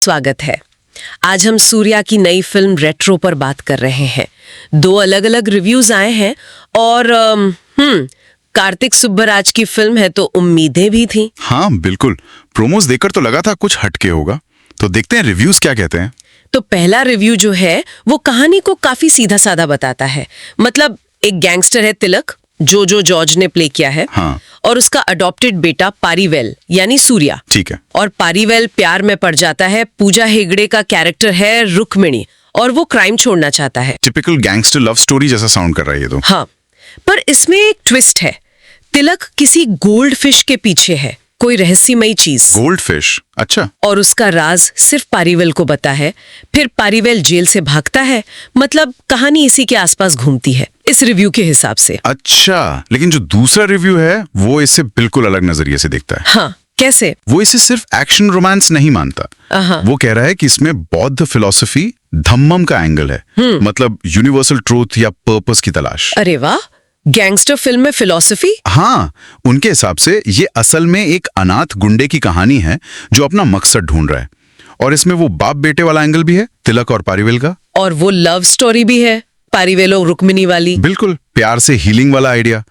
स्वागत है। आज हम सूर्या की नई फिल्म रेट्रो पर बात कर रहे हैं। 2 अलग-अलग रिव्यूज आए हैं और कार्तिक सुब्बराज की फिल्म है तो उम्मीदें भी थी। हाँ बिल्कुल, प्रोमोज देखकर तो लगा था कुछ हटके होगा। तो देखते हैं रिव्यूज क्या कहते हैं। तो पहला रिव्यू जो है वो कहानी को काफी सीधा साधा बताता है। मतलब एक गैंगस्टर है तिलक, जो जॉर्ज ने प्ले किया है। हाँ। और उसका अडॉप्टेड बेटा पारीवेल यानी सूर्या। ठीक है। और पारीवेल प्यार में पड़ जाता है। पूजा हेगड़े का कैरेक्टर है रुक्मिणी और वो क्राइम छोड़ना चाहता है। टिपिकल गैंगस्टर लव स्टोरी जैसा साउंड कर रहा है ये तो। हाँ, पर इसमें एक ट्विस्ट है। तिलक किसी गोल्ड फिश के पीछे है, कोई रहस्यमयी चीज। Gold fish? अच्छा। और उसका राज सिर्फ पारीवेल को पता है। फिर पारीवेल जेल से भागता है। मतलब कहानी इसी के आसपास घूमती है इस रिव्यू के हिसाब से। अच्छा, लेकिन जो दूसरा रिव्यू है वो इससे बिल्कुल अलग नजरिए से देखता है। हाँ, कैसे? वो इसे सिर्फ एक्शन रोमांस नहीं मानता। वो कह रहा है कि इसमें बौद्ध फिलॉसफी धम्मम का एंगल है। मतलब यूनिवर्सल ट्रूथ या पर्पस की तलाश। अरे वाह, गैंगस्टर फिल्म में फिलॉसफी? हाँ, उनके हिसाब से ये असल में एक अनाथ गुंडे की कहानी है जो अपना मकसद ढूंढ रहा है। और इसमें वो बाप बेटे वाला एंगल भी है, तिलक और पारीवेल का। और वो लव स्टोरी भी है, पारीवेल और रुक्मिणी वाली। बिल्कुल, प्यार से हीलिंग वाला आइडिया।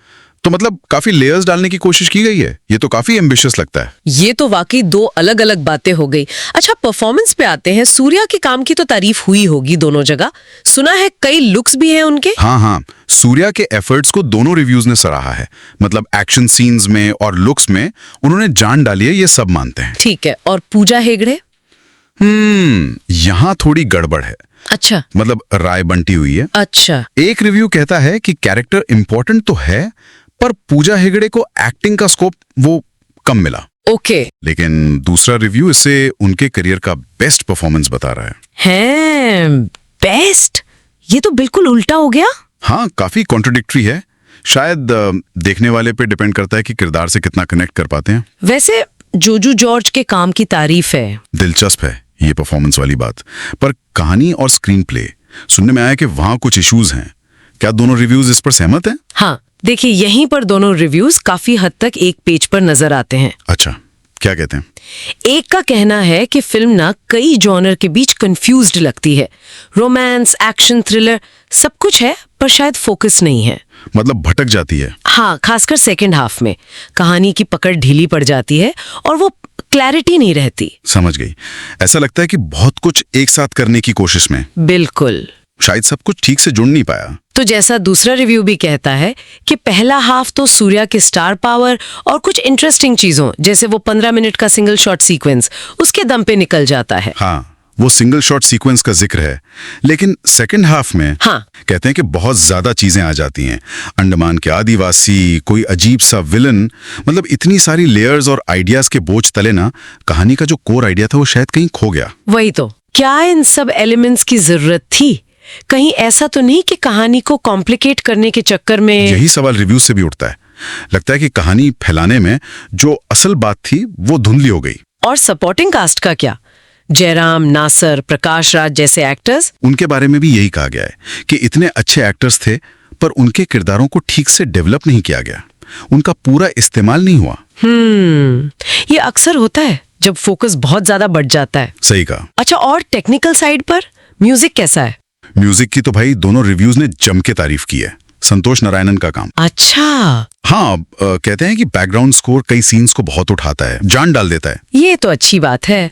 तो मतलब काफी लेयर्स डालने की कोशिश की गई है। ये तो काफी एम्बिशियस लगता है। ये तो वाकई 2 अलग-अलग बातें हो गई। अच्छा, परफॉर्मेंस पे आते हैं। सूर्या के काम की तो तारीफ हुई होगी दोनों जगह। सुना है कई लुक्स भी हैं उनके। हाँ, सूर्या के एफर्ट्स को दोनों रिव्यूज ने सराहा है। मतलब एक्शन सीन्स में और लुक्स में उन्होंने जान डाली है, ये सब मानते हैं। ठीक है, और पूजा हेगड़े? यहाँ थोड़ी गड़बड़ है। अच्छा। मतलब राय बंटी हुई है। अच्छा। एक रिव्यू कहता है कि कैरेक्टर इंपॉर्टेंट तो है, पर पूजा हेगड़े को एक्टिंग का स्कोप वो कम मिला। ओके। लेकिन दूसरा रिव्यू इसे उनके करियर का बेस्ट परफॉर्मेंस बता रहा है। बेस्ट? ये तो बिल्कुल उल्टा हो गया। हाँ, काफी कॉन्ट्रडिक्टरी है। शायद देखने वाले पे डिपेंड करता है कि किरदार से कितना कनेक्ट कर पाते हैं। वैसे जॉर्ज के काम की तारीफ है। दिलचस्प है ये परफॉर्मेंस वाली बात, पर कहानी और स्क्रीन प्ले सुनने में आया कि वहां कुछ इश्यूज हैं। क्या दोनों रिव्यूज इस पर सहमत हैं? हाँ, देखिए यहीं पर दोनों रिव्यूज काफी हद तक एक पेज पर नजर आते हैं। अच्छा, क्या कहते हैं? एक का कहना है कि फिल्म ना कई जॉनर के बीच कंफ्यूज्ड लगती है। रोमांस, एक्शन, थ्रिलर सब कुछ है, पर शायद फोकस नहीं है। मतलब भटक जाती है। हाँ, खासकर सेकंड हाफ में कहानी की पकड़ ढीली पड़ जाती है और वो क्लैरिटी नहीं रहती। समझ गई। ऐसा लगता है कि बहुत कुछ एक साथ करने की कोशिश में। बिल्कुल। शायद सब कुछ ठीक से जुड़ नहीं पाया। तो जैसा दूसरा रिव्यू भी कहता है कि पहला हाफ तो सूर्या के स्टार पावर और कुछ इंटरेस्टिंग चीजों जैसे वो 15 मिनट का सिंगल शॉट सीक्वेंस उसके दम पे निकल जाता है। हाँ, वो सिंगल शॉट सीक्वेंस का जिक्र है। लेकिन सेकंड हाफ में कहते हैं कि बहुत ज्यादा चीजें आ जाती हैं। अंडमान के आदिवासी, कोई अजीब सा विलन, मतलब इतनी सारी लेयर्स और आइडियाज के बोझ तले ना कहानी का जो कोर आइडिया था वो शायद कहीं खो गया। वही तो, क्या इन सब एलिमेंट्स की जरूरत थी? कहीं ऐसा तो नहीं कि कहानी को कॉम्प्लिकेट करने के चक्कर में? यही सवाल रिव्यू से भी उठता है। लगता है कि कहानी फैलाने में जो असल बात थी वो धुंधली हो गई। और सपोर्टिंग कास्ट का क्या? जयराम, नासर, प्रकाश राज जैसे एक्टर्स? उनके बारे में भी यही कहा गया है कि इतने अच्छे एक्टर्स थे, पर उनके किरदारों को ठीक से डेवलप नहीं किया गया। उनका पूरा इस्तेमाल नहीं हुआ। ये अक्सर होता है जब फोकस बहुत ज्यादा बढ़ जाता है। सही कहा। अच्छा, और टेक्निकल साइड पर म्यूजिक कैसा है? म्यूजिक की तो भाई दोनों रिव्यूज ने जम के तारीफ की है। संतोष नारायणन का काम। अच्छा। हाँ, कहते हैं कि बैकग्राउंड स्कोर कई सीन्स को बहुत उठाता है, जान डाल देता है। ये तो अच्छी बात है।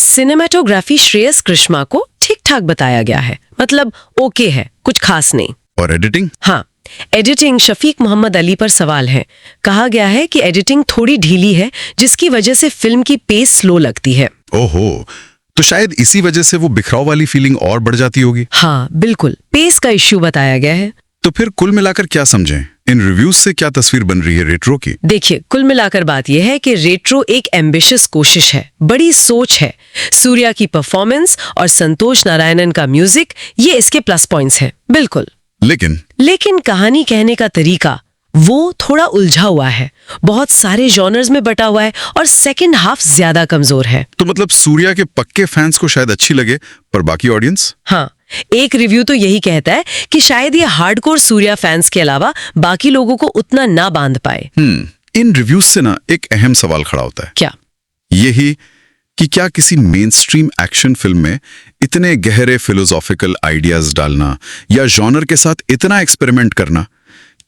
सिनेमेटोग्राफी श्रेयस कृष्णा को ठीक ठाक बताया गया है। मतलब ओके है, कुछ खास नहीं। और एडिटिंग? हाँ, एडिटिंग शफीक मोहम्मद अली पर सवाल है। कहा गया है कि एडिटिंग थोड़ी ढीली है, जिसकी वजह से फिल्म की पेस स्लो लगती है। ओहो, तो शायद इसी वजह से वो बिखराव वाली फीलिंग और बढ़ जाती होगी। हाँ बिल्कुल, पेस का इश्यू बताया गया है। तो फिर कुल मिलाकर क्या समझें? इन रिव्यूज से क्या तस्वीर बन रही है रेट्रो की? देखिए, कुल मिलाकर बात यह है कि रेट्रो एक एम्बिशियस कोशिश है, बड़ी सोच है। सूर्या की परफॉर्मेंस और संतोष नारायणन का म्यूजिक ये इसके प्लस पॉइंट्स हैं। बिल्कुल। लेकिन कहानी कहने का तरीका वो थोड़ा उलझा हुआ है, बहुत सारे जॉनर्स में बटा हुआ है और सेकंड हाफ ज्यादा कमजोर है। तो मतलब सूर्या के पक्के फैंस को शायद अच्छी लगे, पर बाकी ऑडियंस? हाँ, एक रिव्यू तो यही कहता है कि शायद ये हार्डकोर सूर्या फैंस के अलावा बाकी लोगों को उतना ना बांध पाए। इन रिव्यूज से ना एक अहम सवाल खड़ा होता है। क्या? यही कि क्या किसी मेन स्ट्रीम एक्शन फिल्म में इतने गहरे फिलोसॉफिकल आइडियाज डालना या जॉनर के साथ इतना एक्सपेरिमेंट करना,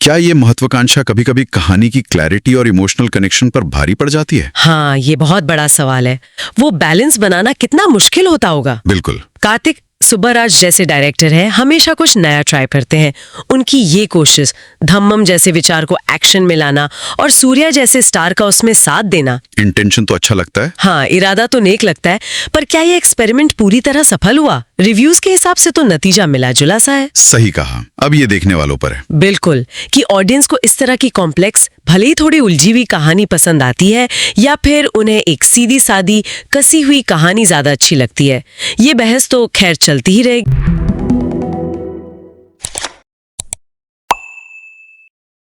क्या ये महत्वाकांक्षा कभी-कभी कहानी की क्लैरिटी और इमोशनल कनेक्शन पर भारी पड़ जाती है? हाँ, ये बहुत बड़ा सवाल है। वो बैलेंस बनाना कितना मुश्किल होता होगा। बिल्कुल। कार्तिक सुब्बाराज जैसे डायरेक्टर हैं, हमेशा कुछ नया ट्राई करते हैं। उनकी ये कोशिश धम्मम जैसे विचार को एक्शन में लाना और सूर्या जैसे स्टार का उसमें साथ देना, इंटेंशन तो अच्छा लगता है। हाँ, इरादा तो नेक लगता है, पर क्या ये एक्सपेरिमेंट पूरी तरह सफल हुआ? रिव्यूज के हिसाब से तो नतीजा मिला जुला सा है। सही कहा। अब ये देखने वालों पर है। बिल्कुल, कि ऑडियंस को इस तरह की कॉम्प्लेक्स, भले ही थोड़ी उलझी हुई कहानी पसंद आती है या फिर उन्हें एक सीधी सादी कसी हुई कहानी ज्यादा अच्छी लगती है। ये बहस तो खैर चलती ही रहेगी।